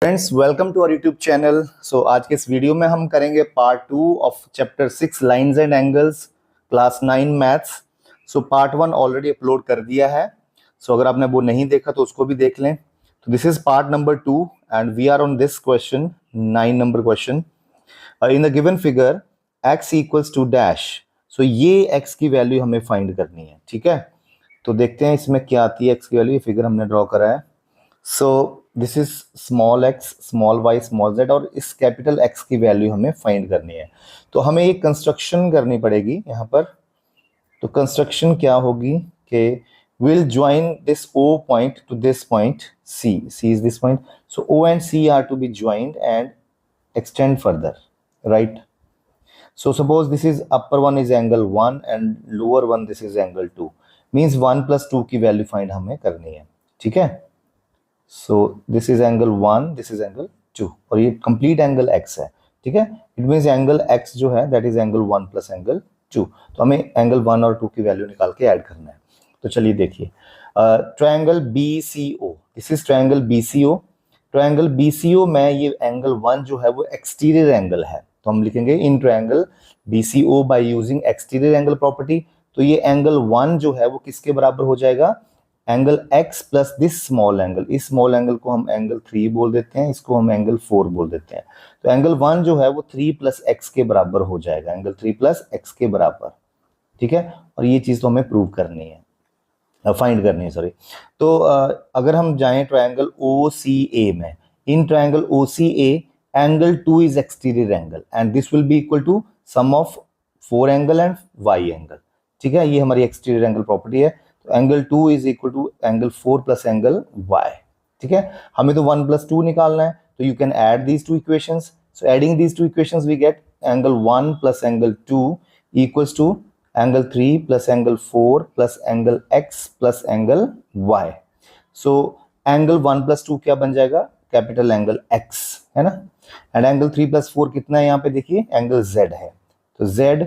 Friends welcome to our YouTube channel. So आज के इस वीडियो में हम करेंगे part 2 of chapter 6 lines and angles class 9 maths. So part 1 already upload कर दिया है। सो अगर आपने वो नहीं देखा तो उसको भी देख लें। तो this is part number 2 and we are on this question 9 number question. In the given figure x equals to dash. So ये x की वैल्यू हमें फाइंड करनी है, ठीक है। तो देखते हैं इसमें क्या आती है x की वैल्यू। ये फिगर हमने ड्रॉ करा है। So this is small x small y small z और इस कैपिटल X की वैल्यू हमें फाइंड करनी है। तो हमें एक कंस्ट्रक्शन करनी पड़ेगी यहाँ पर। तो कंस्ट्रक्शन क्या होगी कि will join this O point to this point C is this point. So O and C are to be joined and extend further, right. So suppose this is upper one is angle 1 and lower one this is angle 2, means 1 plus 2 की value find हमें करनी है, ठीक है। So this is angle 1, this is angle 2 और ये complete angle x है, ठीक है। It means angle x जो है that is angle 1 plus angle 2। तो हमें angle 1 और 2 की वैल्यू निकाल के ऐड करना है। तो चलिए देखिए, triangle BCO, this is triangle BCO। Triangle BCO में ये एंगल 1 जो है वो एक्सटीरियर एंगल है। तो हम लिखेंगे in triangle BCO by using exterior angle property. तो ये एंगल 1 जो है वो किसके बराबर हो जाएगा? Angle x plus this small angle. इस स्मॉल एंगल को हम एंगल 3 बोल देते हैं, इसको हम एंगल 4 बोल देते हैं। तो एंगल 1 जो है वो 3 प्लस x के बराबर हो जाएगा, एंगल 3 प्लस x के बराबर, ठीक है। और ये चीज तो हमें प्रूव करनी है, फाइंड करनी है, सॉरी। तो अगर हम जाएं ट्रायंगल OCA में, in triangle OCA angle 2 is exterior angle and this will be equal to sum of 4 angle and y angle, ठीक है। ये हमारी एक्सटीरियर एंगल प्रॉपर्टी है। तो angle 2 is equal to angle 4 plus angle y, ठीक है। हमें तो 1 प्लस 2 निकालना है, तो you can add these two equations. So adding these two equations we get angle 1 plus angle 2 equals to angle 3 plus angle 4 plus angle x plus angle y। So angle 1 plus 2 क्या बन जाएगा? Capital angle x, है ना। And angle 3 plus 4 कितना है यहाँ पे? देखिए एंगल z है। तो z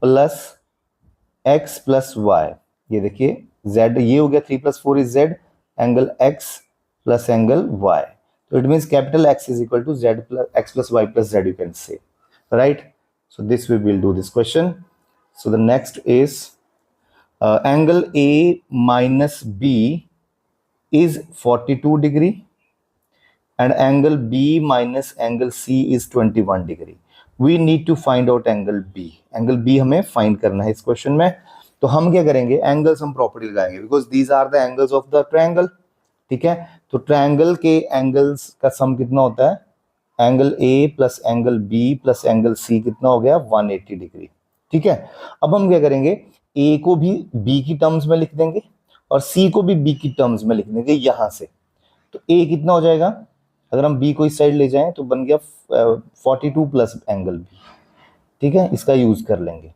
plus x plus y, ये देखिए z ये हो गया, 3 plus 4 is z, angle x plus angle y। तो it means capital X is equal to z plus x plus y plus z, you can say, right. So this we will do this question. So the next is angle A minus B is 42 degree and angle B minus angle C is 21 degree. We need to find out angle B. Angle B हमें find करना है इस question में। तो हम क्या करेंगे? Angles हम प्रॉपर्टी लगाएंगे because these are the angles of the triangle, ठीक है। तो ट्रायंगल के एंगल्स का सम कितना होता है? Angle A plus angle B plus angle C कितना हो गया? 180 डिग्री, ठीक है। अब हम क्या करेंगे? A को भी B की टर्म्स में लिख देंगे और C को भी B की टर्म्स में लिख देंगे यहां से। तो A कितना हो जाएगा? अगर हम B को इस साइड ले जाएं तो बन गया 42 प्लस एंगल B, ठीक है। इसका यूज कर लेंगे।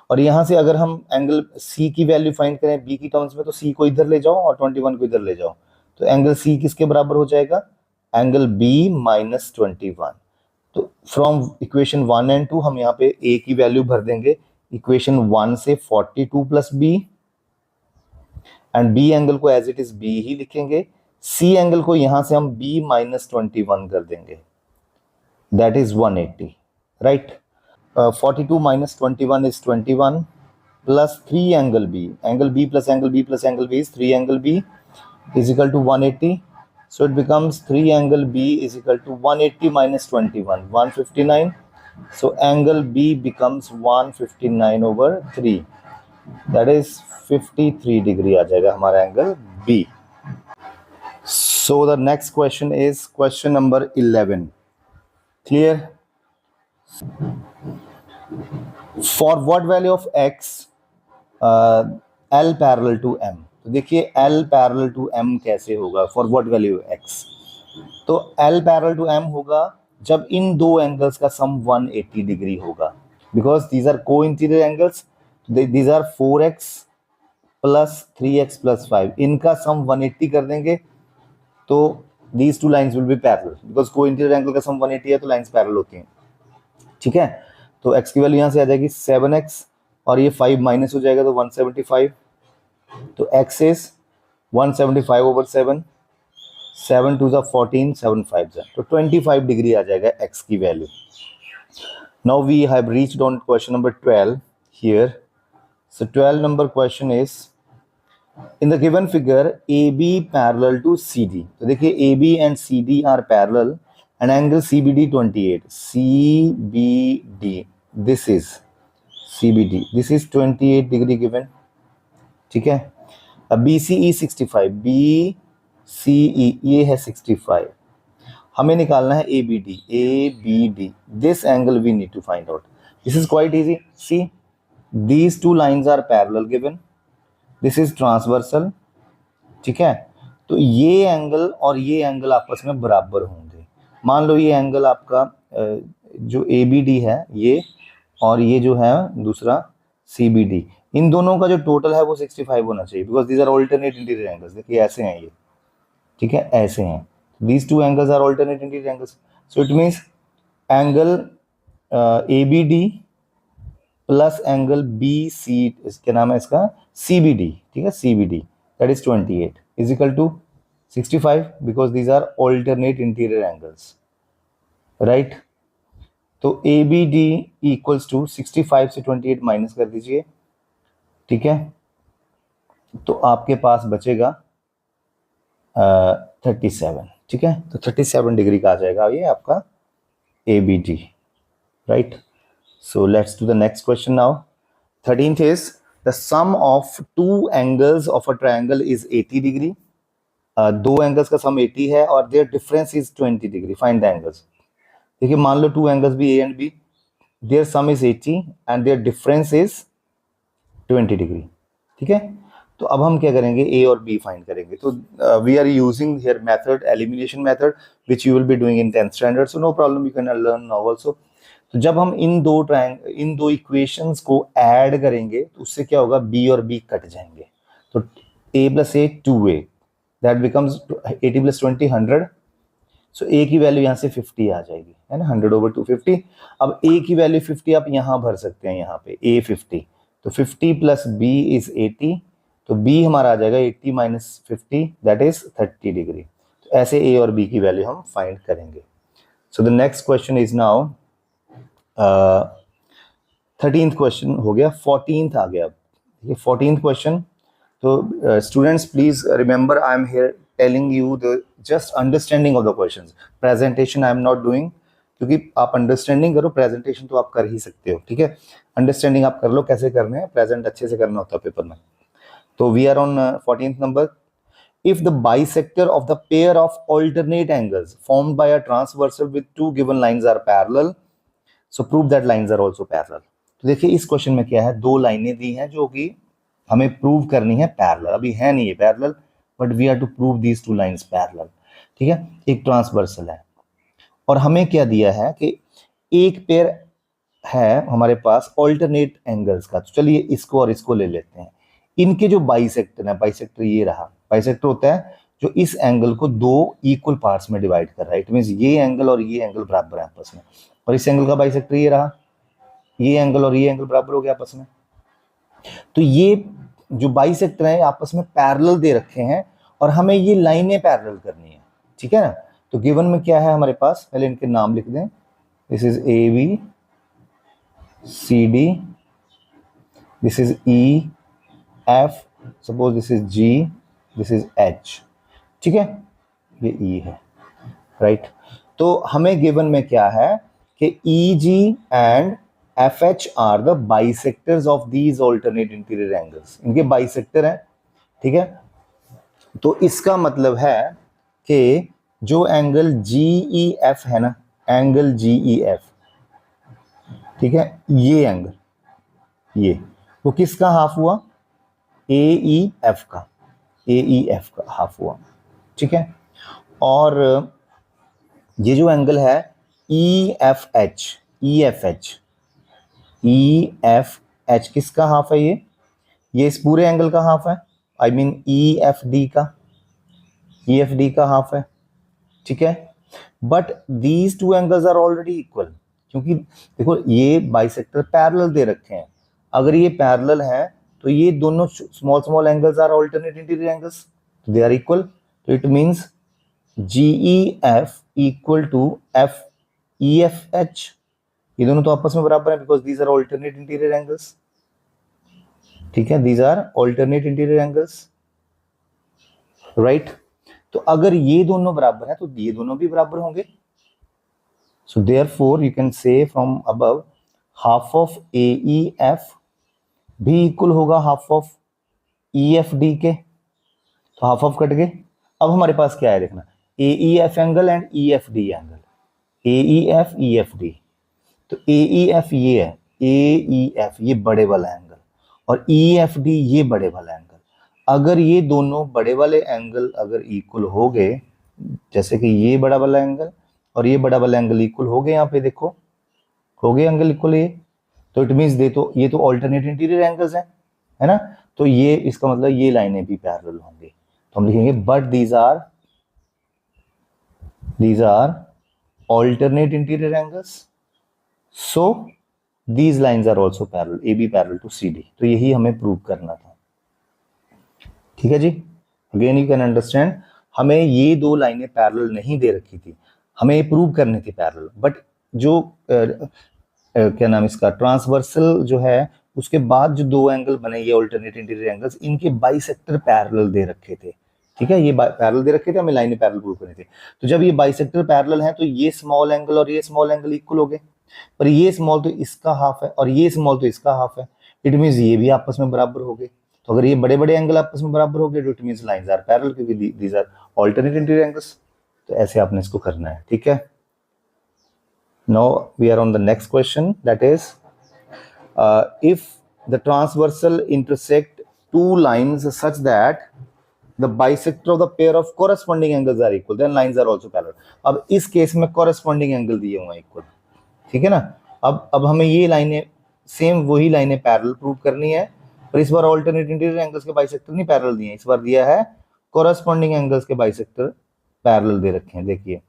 और यहां से अगर हम एंगल C की वैल्यू फाइंड करें B की टर्म्स में, तो C को इधर ले जाओ और 21 को इधर ले जाओ। तो एंगल C किसके बराबर हो जाएगा? Angle B minus 21। तो फ्रॉम इक्वेशन 1 एंड 2 हम यहाँ पे A की वैल्यू भर देंगे। इक्वेशन 1 से 42 plus B and B angle को एज इट इज B ही लिखेंगे। C एंगल को यहां से हम B माइनस 21 कर देंगे, that is 180, right. 42 minus 21 is 21 plus 3 angle B, angle B plus angle B plus angle B is 3 angle B is equal to 180। So it becomes 3 angle B is equal to 180 minus 21, 159. So angle B becomes 159 over 3. That is 53 degree आ जाएगा हमारा angle B. So the next question is question number 11. Clear? For what value of X L parallel to M? तो देखिए L parallel to M कैसे होगा? For what value X? तो L parallel to M होगा जब इन दो angles का सम 180 डिग्री होगा, because these are co interior angles. These are 4x plus 3x plus 5, इनका सम 180 कर देंगे तो these two lines will be parallel, because co interior angle का सम 180 है तो लाइंस पैरेलल होती हैं, ठीक है। तो x की वैल्यू यहाँ से आ जाएगी 7x और ये 5 माइनस हो जाएगा तो 175। तो x इज 175 over 7 7 टू ज़ा 14, 7 5 ज़ा, तो 25 डिग्री आ जाएगा x की value. Now we have reached on question number 12 here. So 12 number question is, in the given figure AB parallel to CD. तो देखिए AB and CD are parallel and angle CBD 28. CBD, this is CBD, this is 28 degree given. ठीक है. अब BCE 65, BCE ये है 65. हमें निकालना है ABD. ABD, this angle we need to find out. This is quite easy. See, these two lines are parallel given. This is transversal. ठीक है. तो ये एंगल और ये एंगल आपस में बराबर होंगे. मान लो ये एंगल आपका जो ABD है ये, और ये जो है दूसरा CBD, इन दोनों का जो टोटल है वो 65 होना चाहिए, because these are alternate interior angles. देखिए ऐसे हैं ये, ठीक है, ऐसे हैं. These two angles are alternate interior angles. So it means angle ABD plus angle BC, क्या नाम है इसका, CBD, ठीक है, CBD, that is 28 is equal to 65 because these are alternate interior angles, right? तो ABD equals to 65 से 28 minus कर दीजिए, ठीक है, तो आपके पास बचेगा 37, ठीक है. तो 37 डिग्री का आ जाएगा ये आपका ABD, right. So let's do the next question now. 13th is the sum of two angles of a triangle is 80 degree. दो एंगल्स का सम 80 है और their difference is 20 degree. Find the angles. देखिए मान लो टू एंगल्स भी A and B, their sum is 80 and their difference is 20 degree, ठीक है. तो अब हम क्या करेंगे, ए और बी फाइंड करेंगे. तो we are using here method, elimination method, which you will be doing in 10th standard, so no problem, you can learn now also. तो जब हम इन दो इक्वेशंस को ऐड करेंगे तो उससे क्या होगा, बी और बी कट जाएंगे. तो a plus A 2a, that becomes 80 plus 20 100. So a की वैल्यू यहाँ से 50 आ जाएगी, है ना, 100/250. अब a की वैल्यू 50 आप यहाँ भर सकते हैं, यहाँ पे a 50, तो 50 प्लस b इज 80, तो b हमारा आ जाएगा 80 माइनस 50, दैट इज 30 डिग्री. तो ऐसे a और b की वैल्यू हम फाइंड करेंगे. सो the next question is now 13th question हो गया, 14th आ गया. ये 14th क्वेश्चन. तो students please remember, I am here telling you the just understanding of the questions. Presentation I am not doing, क्योंकि आप understanding करो, presentation तो आप कर ही सकते हो, ठीक है. अंडरस्टैंडिंग आप कर लो कैसे करने हैं, प्रेजेंट अच्छे से करना होता है पेपर में. तो we are on 14th number. If the bisector of the pair of alternate angles formed by a transversal with two given lines are parallel, so prove that lines are also parallel. तो देखिए इस question में क्या है, दो लाइनें दी हैं जो कि हमें प्रूव करनी है पैरेलल. अभी है नहीं ये parallel, but we are to prove these two lines parallel, ठीक है. एक ट्रांसवर्सल है और हमें क्या दिया है कि एक पेयर है हमारे पास ऑल्टरनेट एंगल्स का. तो चलिए इसको और इसको ले लेते हैं. इनके जो बाइसेक्टर है, बाइसेक्टर ये रहा, बाइसेक्टर होता है जो इस एंगल को दो इक्वल पार्ट्स में डिवाइड कर रहा है. इट मींस ये एंगल और ये एंगल बराबर है आपस में, और इस एंगल का बाइसेक्टर ये रहा, ये एंगल और ये एंगल बराबर हो गया आपस में. तो ये जो बाइसेक्टर है आपस में पैरेलल दे रखे हैं और हमें ये लाइनें पैरेलल करनी है, ठीक है ना. तो गिवन में क्या है हमारे पास, पहले इनके नाम लिख दें. This is A B C D, this is E F, suppose this is G, this is H, ठीक है, ये ई है, राइट. तो हमें गिवन में क्या है कि E G and F H are the bisectors of these alternate interior angles. इनके बाइसेक्टर हैं, ठीक है. तो इसका मतलब है कि जो एंगल जी ई एफ है ना, एंगल जी ई एफ, ठीक है, ये एंगल, ये वो किसका हाफ हुआ, ए ई एफ का, ए ई एफ का हाफ हुआ, ठीक है. और ये जो एंगल है E F H, E F H, E F H किसका हाफ है, ये इस पूरे एंगल का हाफ है. I mean E F D का, ई एफ डी का हाफ है, ठीक है. But these two angles are already equal, क्योंकि देखो ये बाइसेक्टर पैरेलल दे रखे हैं. अगर ये पैरेलल है तो ये दोनों small small angles are alternate interior angles, तो दे आर इक्वल. तो it means G E F equal to F E F H, ये दोनों तो आपस में बराबर है because these are alternate interior angles, ठीक है, these are alternate interior angles, right. तो अगर ये दोनों बराबर है तो ये दोनों भी बराबर होंगे। सो देयरफॉर यू कैन से from above half of A E F भी इक्वल होगा half of E F D के, तो हाफ ऑफ कट गए। अब हमारे पास क्या है देखना, A E F angle and E F D angle, A E F E F D, तो ए ई एफ ये है, ए ई एफ ये बड़े वाला एंगल और ई एफ डी ये बड़े वाला एंगल। अगर ये दोनों बड़े वाले एंगल अगर इक्वल हो गए, जैसे कि ये बड़ा वाला एंगल और ये बड़ा वाला एंगल इक्वल हो गए, यहाँ पे देखो हो गए एंगल इक्वल ये, तो इट मीन्स ये तो ऑल्टरनेट इंटीरियर एंगल्स हैं, है ना। तो ये इसका मतलब ये लाइनें भी पैरेलल होंगी, तो हम लिखेंगे but these are alternate interior angles, so these lines are also parallel, A B parallel to C D. तो यही हमें प्रूव करना था, ठीक है जी। अगेन यू कैन अंडरस्टैंड, हमें ये दो लाइनें पैरेलल नहीं दे रखी थी, हमें ये प्रूव करनी थी पैरेलल, बट जो क्या नाम इसका ट्रांसवर्सल जो है उसके बाद जो दो एंगल बने ये ऑल्टरनेट इंटीरियर एंगल्स, इनके बाइसेक्टर पैरेलल दे रखे थे, ठीक है, ये पैरेलल दे रखे थे, हमें लाइनें पैरेलल प्रूव करनी थी। तो जब ये बाइसेक्टर पैरेलल है तो ये स्मॉल एंगल और ये स्मॉल एंगल इक्वल हो गए, पर ये स्मॉल तो इसका हाफ है और ये स्मॉल तो इसका हाफ है, इट मीन्स ये भी आपस में बराबर हो गए। तो अगर ये बड़े बड़े एंगल आपस में बराबर हो गए तो it means lines are parallel, क्योंकि these are alternate interior angles. तो ऐसे आपने इसको करना है, ठीक है। Now we are on the next question, that is if the transversal intersect two lines such that the bisector of the pair of corresponding angles are equal, then lines are also parallel। अब इस case में corresponding angle दिए हुए हैं equal, ठीक है ना। अब हमें ये लाइनें सेम वही लाइनें पैरेलल प्रूव करनी है, पर इस बार ऑल्टरनेट इंटीरियर एंगल्स के बाइसेक्टर नहीं पैरेलल दिए, इस बार दिया है कॉरेस्पॉन्डिंग एंगल्स के बाइसेक्टर पैरेलल दे रखे हैं। देखिए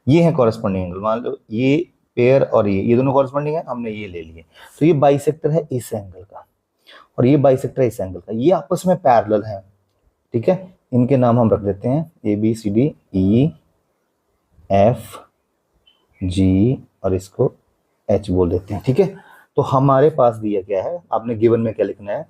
ये है कॉरेस्पॉन्डिंग एंगल, मान लो ये पेयर और ये दोनों कॉरेस्पॉन्डिंग है, हमने ये ले लिए, तो ये बाइसेक्टर है इस एंगल का और ये बाइसेक्टर है इस एंगल का, ये आपस में पैरेलल है, ठीक है। इनके नाम हम रख देते हैं A B C D E F G और इसको एच बोल देते हैं, ठीक है। तो हमारे पास दिया क्या है, आपने गिवन में क्या लिखना है,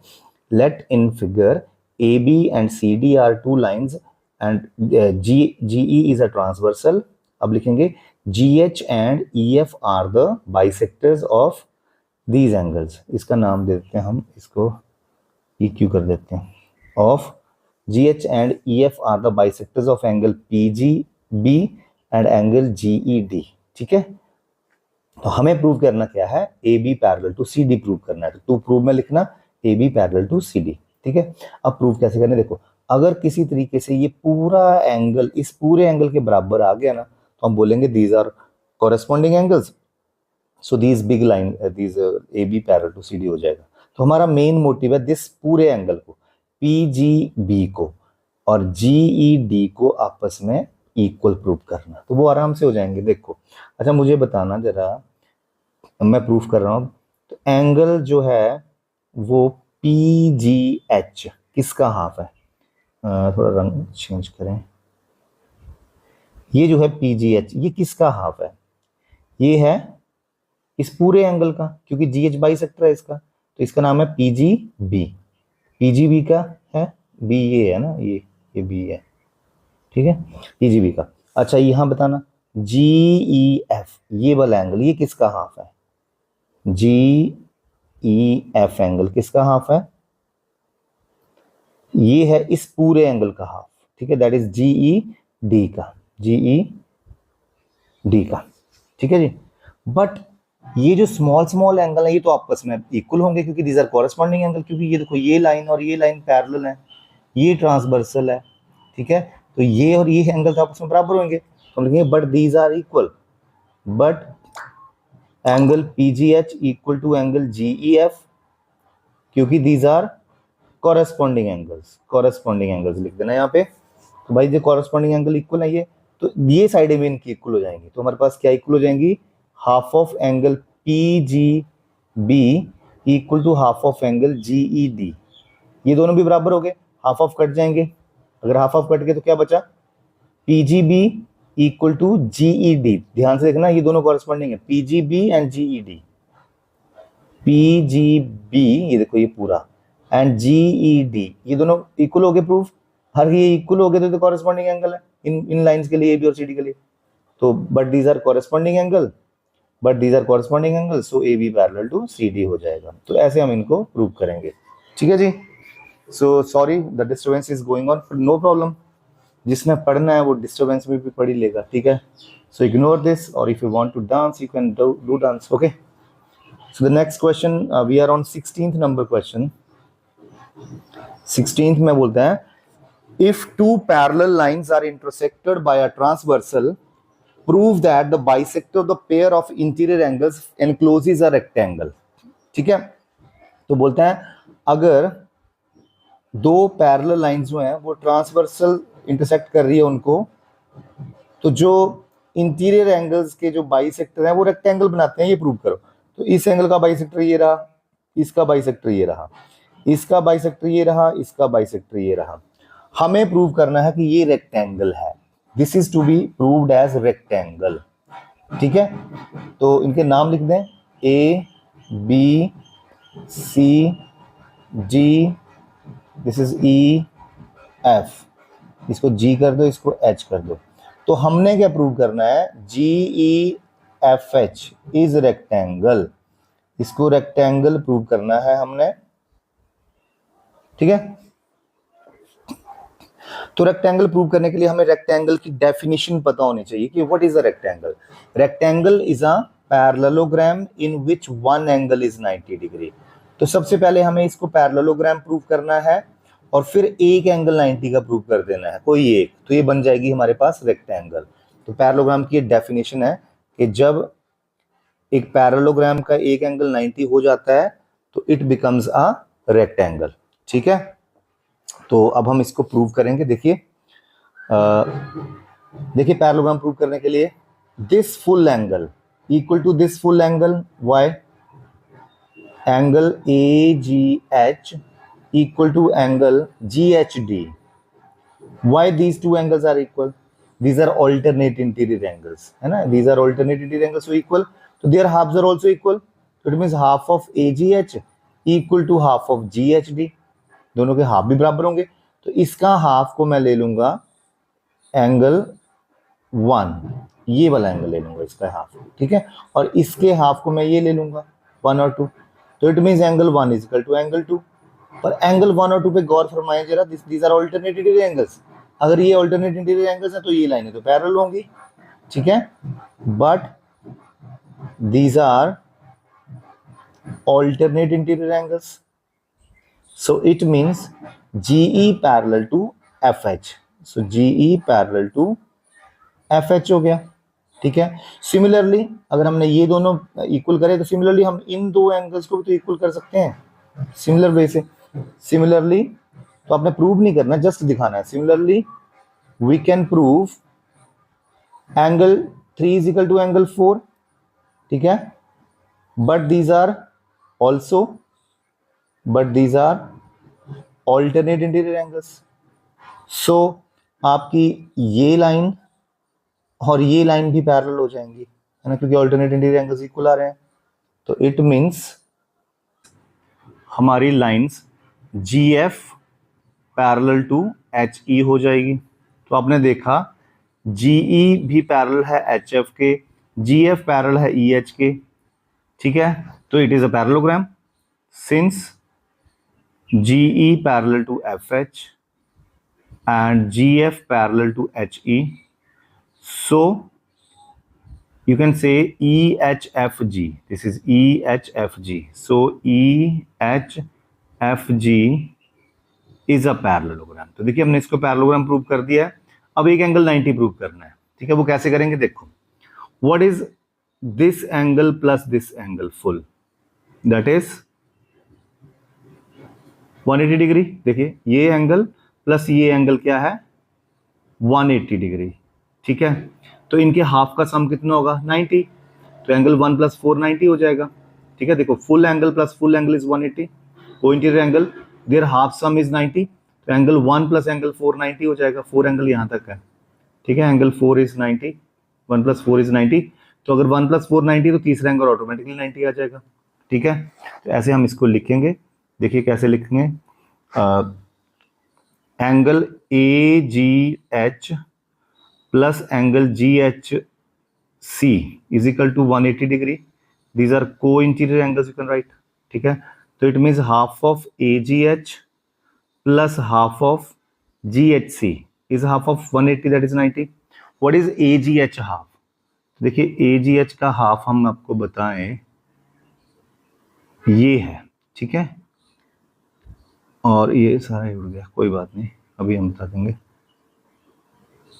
let in figure A B and C D are two lines and G E is a transversal. अब लिखेंगे G H and E F are the bisectors of these angles, इसका नाम दे देते हैं हम, इसको ई क्यू कर देते हैं, of G H and E F are the bisectors of angle P G B and angle G E D, ठीक है। तो हमें प्रूव करना क्या है, A B parallel to C D prove करना है, तो टू प्रूव में लिखना A B parallel to C D, ठीक है। अब प्रूव कैसे करना, देखो अगर किसी तरीके से ये पूरा एंगल इस पूरे एंगल के बराबर आ गया ना, तो हम बोलेंगे these are corresponding angles, so these big line these A B parallel to C D हो जाएगा। तो हमारा मेन मोटिव है दिस पूरे एंगल को पी जी बी को और जी ई डी को आपस में इक्वल प्रूव करना, तो वो आराम से हो जाएंगे। देखो अच्छा मुझे बताना जरा, मैं प्रूफ कर रहा हूं, तो एंगल जो है वो पी जी एच किसका हाफ है, थोड़ा रंग चेंज करें, ये जो है पी जी एच ये किसका हाफ है, ये है इस पूरे एंगल का, क्योंकि जी एच बाइसेक्टर है इसका, तो इसका नाम है P G B, P G B का है, बी ये है ना, ये बी है, ठीक है, पी जी बी का। अच्छा यहां बताना जी ई एफ ये वाला एंगल ये किसका हाफ है, जी ई एफ एंगल किसका हाफ है, ये है इस पूरे एंगल का हाफ, ठीक है, that is G E D का, जी ई डी का, ठीक है जी। बट ये जो स्मॉल स्मॉल एंगल है ये तो आपस में इक्वल होंगे क्योंकि दीज आर कॉरेस्पॉन्डिंग एंगल, क्योंकि ये देखो ये लाइन और ये लाइन पैरेलल है, ये ट्रांसवर्सल है, ठीक है, तो ये और ये एंगल तो आपस में बराबर होंगे, तो हम लिखेंगे but these are equal, but angle P G H equal to angle G E F, क्योंकि दीज आर कॉरेस्पॉन्डिंग एंगल्स लिख देना यहाँ पे। तो भाई जो कॉरेस्पॉन्डिंग एंगल इक्वल है ये, तो ये साइड में इनकी इक्वल हो जाएंगी, तो हमारे पास क्या इक्वल हो जाएंगी, half of angle P G B equal to half of angle G E D, ये दोनों भी बराबर हो गए, हाफ ऑफ कट जाएंगे, अगर हाफ ऑफ कट गए तो क्या बचा, PGB इक्वल टू GED, ध्यान से देखना ये दोनों कॉरेस्पॉन्डिंग है, PGB एंड GED, PGB ये देखो ये पूरा एंड GED ये दोनों इक्वल हो गए, प्रूफ हर ये इक्वल हो गए तो कॉरेस्पॉन्डिंग एंगल है इन लाइंस के लिए, AB और CD के लिए। तो but these are corresponding angle, so AB parallel to CD हो जाएगा। तो ऐसे हम इनको प्रूव करेंगे, ठीक है जी। So sorry the disturbance is going on, no problem, जिसने पढ़ना है वो डिस्टर्बेंस में भी पढ़ ही लेगा, ठीक है। सो इग्नोर दिस, और if you want to dance you can do dance, okay. So the next question, we are on 16th number question. 16th में बोलते हैं if two parallel lines are intersected by a transversal, prove that the bisector of the pair of interior angles encloses a rectangle, ठीक है। तो बोलते हैं अगर दो पैरेलल लाइंस जो हैं वो ट्रांसवर्सल इंटरसेक्ट कर रही है उनको, तो जो इंटीरियर एंगल्स के जो बाइसेक्टर हैं वो रेक्टेंगल बनाते हैं, ये प्रूव करो। तो इस एंगल का बाइसेक्टर ये रहा, इसका बाइसेक्टर ये रहा, इसका बाइसेक्टर ये रहा, इसका बाइसेक्टर ये रहा। हमें प्रूव करना है कि ये रेक्टेंगल है, this is to be proved as rectangle, ठीक है। तो इनके नाम लिख दें, A B C D, this is E F, इसको G कर दो, इसको H कर दो। तो हमने क्या प्रूव करना है, GEFH इज रेक्टेंगल, इसको रेक्टेंगल प्रूव करना है हमने, ठीक है। तो रेक्टेंगल प्रूव करने के लिए हमें रेक्टेंगल की डेफिनेशन पता होनी चाहिए कि what is a rectangle. Rectangle is a parallelogram in which one angle is 90 degree. तो सबसे पहले हमें इसको पैरेललोग्राम प्रूव करना है और फिर एक एंगल 90 का प्रूव कर देना है, कोई एक, तो ये बन जाएगी हमारे पास रेक्टेंगल। तो पैरेललोग्राम की डेफिनेशन है कि जब एक पैरेललोग्राम का एक एंगल 90 हो जाता है तो इट बिकम्स अ रेक्टेंगल, ठीक है। तो अब हम इसको प्रूव करेंगे, देखिए पैरेललोग्राम प्रूव करने के लिए this full angle equal to this full angle y, angle AGH equal to angle GHD. Why these two angles are equal? These are alternate interior angles, है ना, these are alternate interior angles, so equal, so their halves are also equal, so it means half of AGH equal to half of GHD, दोनों के half भी बराबर होंगे। तो इसका half को मैं ले लूंगा एंगल 1, ये वाला एंगल ले लूंगा इसका हाफ, ठीक है, और इसके हाफ को मैं ये ले लूंगा 1 और 2, तो it means angle 1 is equal to angle 2। पर एंगल 1 और 2 पे गौर फरमाएं जरा, these are alternate interior angles, अगर ये अल्टरनेट इंटीरियर एंगल्स हैं तो ये लाइनें तो पैरेलल होंगी, ठीक है, but these are alternate interior angles, so it means GE parallel to FH, so GE parallel to FH हो गया, ठीक है। सिमिलरली अगर हमने ये दोनों इक्वल करे तो सिमिलरली हम इन दो एंगल्स को भी तो इक्वल कर सकते हैं सिमिलर वे से। सिमिलरली तो आपने प्रूव नहीं करना, जस्ट दिखाना है। Similarly we can prove angle 3 is equal to angle 4, ठीक है, but these are also alternate interior angles, so आपकी ये लाइन और ये लाइन भी पैरेलल हो जाएंगी, है ना, क्योंकि alternate interior angles इक्वल आ रहे हैं। तो इट मीन्स हमारी lines GF parallel to HE हो जाएगी। तो आपने देखा GE भी पैरेलल है HF के, GF पैरेलल है EH के, ठीक है। तो it is a parallelogram since GE parallel to FH and GF parallel to HE, so you can say EHFG, this is EHFG, so EHFG is a parallelogram। तो देखिए हमने इसको पैरेललोग्राम प्रूव कर दिया है। अब एक एंगल 90 प्रूव करना है, ठीक है, वो कैसे करेंगे देखो, what is this angle plus this angle full, that is 180 degree. देखिए ये एंगल प्लस ये एंगल क्या है 180 डिग्री, ठीक है। तो इनके हाफ का सम कितना होगा 90, तो एंगल 1 प्लस 4 90 हो जाएगा, ठीक है। देखो full angle plus full angle is 180, co interior angle their half sum is 90, तो एंगल 1 प्लस एंगल 4 90 हो जाएगा, 4 एंगल यहाँ तक है, ठीक है, एंगल 4 इज 90, 1 + 4 इज 90। तो अगर 1 + 4 90 तो तीसरा एंगल ऑटोमेटिकली 90 आ जाएगा। ठीक है, तो ऐसे हम इसको लिखेंगे। देखिए कैसे लिखेंगे, angle A G H plus angle G H C is equal to 180 degree. These are co interior angles you can write. ठीक है, तो it means half of A G H plus half of G H C is half of 180, that is 90। What is A G H half? देखिए A G H का half हम आपको बताएं ये है। ठीक है, और ये सारा ही उड़ गया, कोई बात नहीं, अभी हम बता देंगे।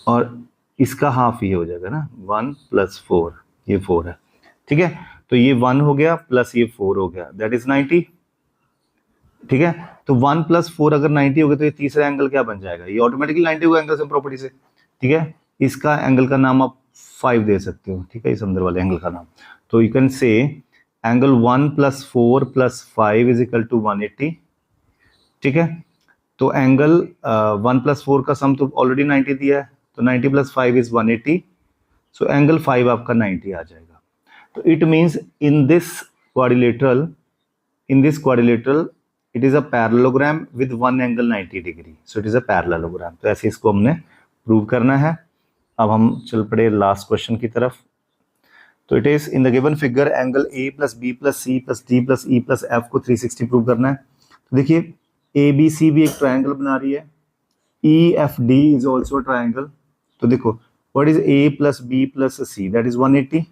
और इसका हाफ ये हो जाएगा ना, 1 + 4, ये 4 है। ठीक है, तो ये 1 हो गया प्लस ये 4 हो गया, दैट इज 90। ठीक है, तो 1 + 4 अगर 90 हो गया तो ये तीसरा एंगल क्या बन जाएगा, ये ऑटोमेटिकली 90 होगा एंगल सम प्रॉपर्टी से। ठीक है, इसका एंगल का नाम आप 5 दे सकते हो। ठीक है, इस अंदर वाले एंगल का नाम, तो you can say angle 1 + 4 + 5 is equal to 180। ठीक है, तो एंगल 1 + 4 का सम तो ऑलरेडी 90 दिया है, तो 90 + 5 इज 180। सो एंगल 5 आपका 90 आ जाएगा। तो it means in this quadrilateral it is a parallelogram with one angle 90 degree, so it is a parallelogram। तो ऐसे इसको हमने प्रूव करना है। अब हम चल पड़े लास्ट क्वेश्चन की तरफ। तो it is in the given figure angle A plus B plus C plus D plus E plus F को 360 प्रूव करना है। तो देखिए ए बी सी भी एक ट्राइंगल बना रही है, E F D is also triangle. तो देखो what is A plus B plus C, that is 180,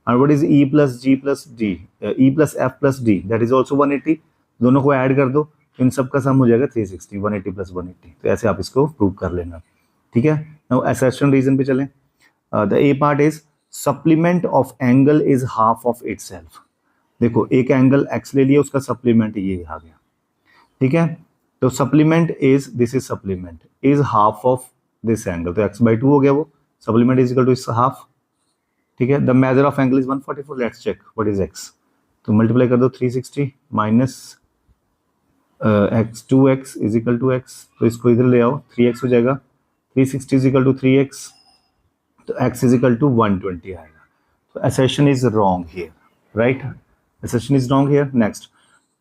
और what is E plus G plus D, E plus F plus D, that is also 180। दोनों को add कर दो तो इन सब का सम हो जाएगा 360, 180 + 180। तो ऐसे आप इसको प्रूव कर लेना। ठीक है, नाउ असर्शन रीजन पे चलें। The A part is supplement of angle is half of itself. देखो एक एंगल एक्स ले लिया, उसका सप्लीमेंट ये आ गया। ठीक है, तो supplement is, this is supplement is half of this angle, तो x/2 हो गया वो, सप्लीमेंट इज इक्वल टू इस हाफ। ठीक है, the major of angle is 144, let's check what is x। तो मल्टीप्लाई कर दो 360 minus x 2x is equal to x, तो इसको इधर ले आओ 3x हो जाएगा, 360 इज इक्वल टू 3x, तो x इज इक्वल टू 120 आएगा। तो assertion is wrong here, right? Assertion is wrong here. Next,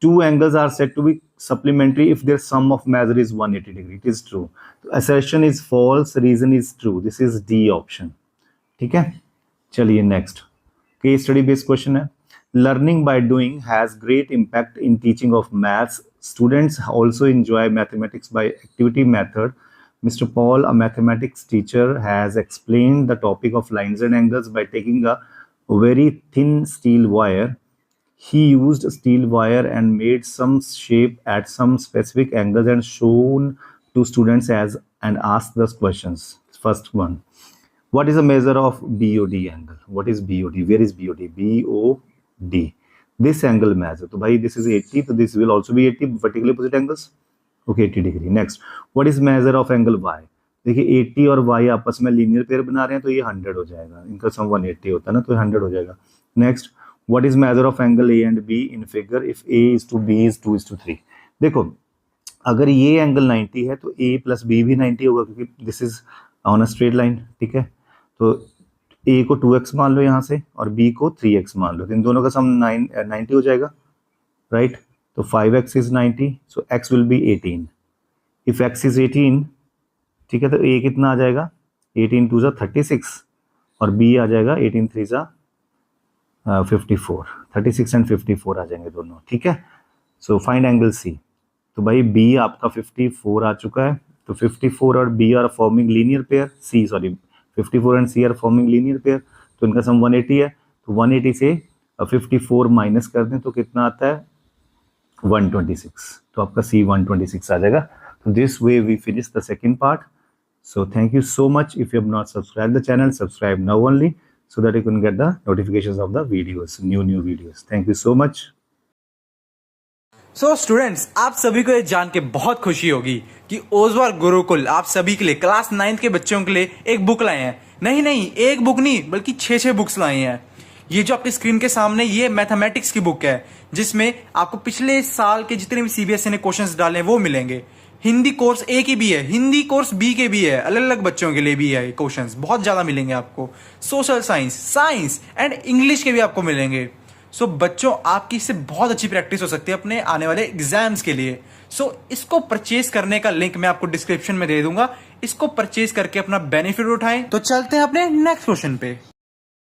two angles are said to be supplementary if their sum of measure is 180 degree. It is true. So assertion is false, reason is true. This is D option. ठीक है, चलिए next case study based question है। Learning by doing has great impact in teaching of maths. Students also enjoy mathematics by activity method. Mr. Paul, a mathematics teacher, has explained the topic of lines and angles by taking a very thin steel wire. He used steel wire and made some shape at some specific angles and shown to students as and asked the questions. First one, what is the measure of BOD angle? What is BOD? Where is BOD? BOD. This angle measure. So, bhai, this is 80. So, this will also be 80 vertically opposite angles. Okay, 80 degree. Next, what is measure of angle Y? देखिए 80 और Y आपस में linear pair बना रहे हैं, तो ये 100 हो जाएगा। इनका सम 180 होता है ना, तो 100 हो जाएगा। Next, what is measure of angle A and B in figure if A is to B is 2:3? देखो अगर ये एंगल 90 है तो A + B भी 90 होगा, क्योंकि this is on a straight line. ठीक है, तो A को 2x मान लो यहाँ से और B को 3x मान लो, तो इन दोनों का सम 90 हो जाएगा, राइट? तो 5x is 90, so x will be 18। If x is 18, ठीक है, तो A कितना आ जाएगा, 18 2 36 और B आ जाएगा 18 3 54, 36 एंड 54 आ जाएंगे दोनों। ठीक है, सो फाइंड एंगल C। तो भाई B आपका 54 आ चुका है, तो 54 और B are forming linear pair, 54 and C are forming linear pair, तो इनका सम 180 है। तो 180 से 54 माइनस कर दें तो कितना आता है, 126। तो आपका C 126 आ जाएगा। तो this way we finish the second part. So thank you so much. If you have not subscribed the channel, subscribe now only so that you can get the notifications of the videos, new videos. Thank you so much. So students, आप सभी को ये जान के बहुत खुशी होगी कि ओजवार गुरुकुल आप सभी के लिए क्लास 9th के बच्चों के लिए एक बुक लाए हैं। नहीं, एक बुक नहीं बल्कि 6 बुक्स लाए हैं। ये जो आपकी स्क्रीन के सामने ये मैथमेटिक्स की बुक है, जिसमें आपको पिछले साल के जितने भी CBSE ने क्वेश्चंस डाले हैं वो मिलेंगे। हिंदी कोर्स ए की भी है, हिंदी कोर्स बी के भी है, अलग अलग बच्चों के लिए भी है। क्वेश्चंस बहुत ज्यादा मिलेंगे आपको। Social science, science and English के भी आपको मिलेंगे। सो बच्चों, आपकी इससे बहुत अच्छी प्रैक्टिस हो सकती है अपने आने वाले एग्जाम्स के लिए। सो इसको परचेज करने का लिंक मैं आपको डिस्क्रिप्शन में दे दूंगा। इसको परचेज करके अपना बेनिफिट उठाएं। तो चलते हैं अपने नेक्स्ट क्वेश्चन पे।